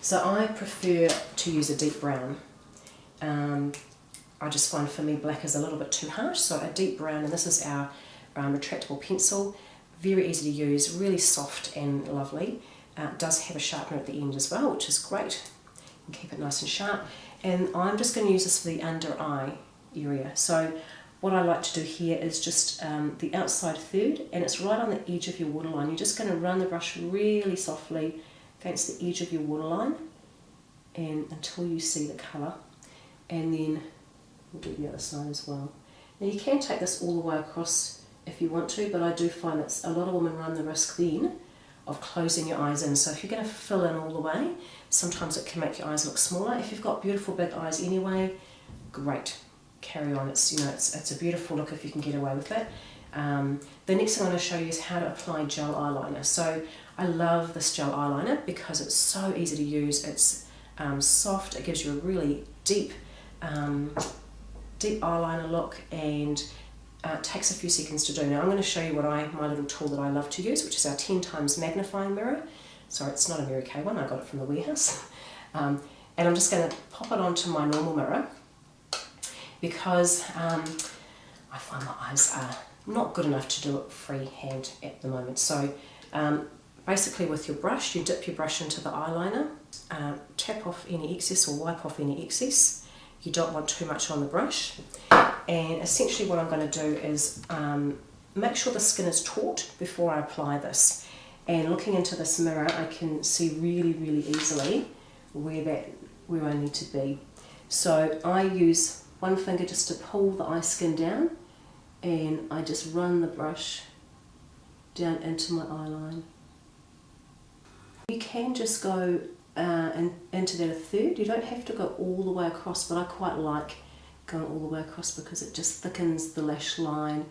So I prefer to use a deep brown. I just find for me black is a little bit too harsh, so a deep brown, and this is our retractable pencil. Very easy to use, really soft and lovely. It does have a sharpener at the end as well, which is great. You can keep it nice and sharp. And I'm just going to use this for the under eye area. So what I like to do here is just the outside third, and it's right on the edge of your waterline. You're just going to run the brush really softly against the edge of your waterline and until you see the colour, and then we'll do the other side as well. Now you can take this all the way across if you want to, but I do find that a lot of women run the risk then of closing your eyes in. So if you're going to fill in all the way, sometimes it can make your eyes look smaller. If you've got beautiful big eyes anyway, great, carry on. It's, you know, it's a beautiful look if you can get away with it. The next thing I'm going to show you is how to apply gel eyeliner. So I love this gel eyeliner because it's so easy to use. It's soft, it gives you a really deep eyeliner look, and it takes a few seconds to do. Now I'm going to show you what my little tool that I love to use, which is our 10 times magnifying mirror. Sorry, it's not a Mary Kay one, I got it from the warehouse. And I'm just going to pop it onto my normal mirror because I find my eyes are not good enough to do it freehand at the moment. So basically with your brush, you dip your brush into the eyeliner, tap off any excess or wipe off any excess. You don't want too much on the brush, and essentially what I'm going to do is make sure the skin is taut before I apply this. And looking into this mirror, I can see really easily where I need to be. So I use one finger just to pull the eye skin down, and I just run the brush down into my eyeline. You can just go into that a third. You don't have to go all the way across, but I quite like going all the way across because it just thickens the lash line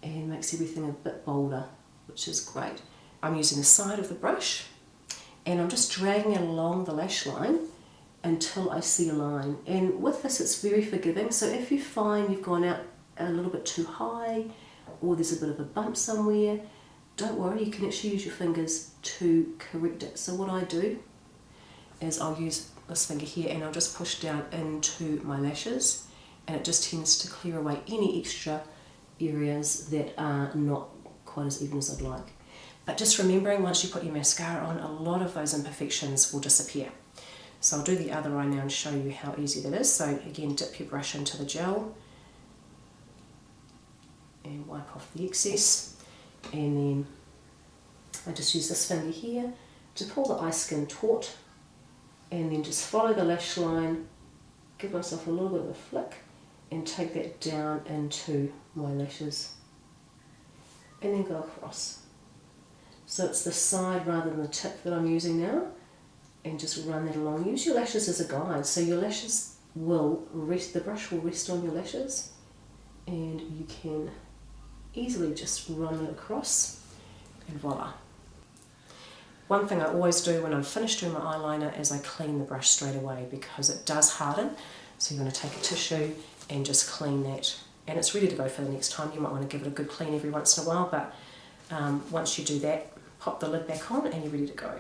and makes everything a bit bolder, which is great. I'm using the side of the brush and I'm just dragging it along the lash line until I see a line. And with this it's very forgiving, so if you find you've gone out a little bit too high or there's a bit of a bump somewhere, don't worry, you can actually use your fingers to correct it. So what I do is I'll use this finger here and I'll just push down into my lashes, and it just tends to clear away any extra areas that are not quite as even as I'd like. But just remembering, once you put your mascara on, a lot of those imperfections will disappear. So I'll do the other eye now and show you how easy that is. So again, dip your brush into the gel and wipe off the excess, and then I just use this finger here to pull the eye skin taut, and then just follow the lash line, give myself a little bit of a flick and take that down into my lashes, and then go across. So it's the side rather than the tip that I'm using now, and just run that along. Use your lashes as a guide, so your lashes will rest, the brush will rest on your lashes, and you can easily just run it across, and voila. One thing I always do when I'm finished doing my eyeliner is I clean the brush straight away because it does harden. So you're going to take a tissue and just clean that, and it's ready to go for the next time. You might want to give it a good clean every once in a while, but once you do that, pop the lid back on and you're ready to go.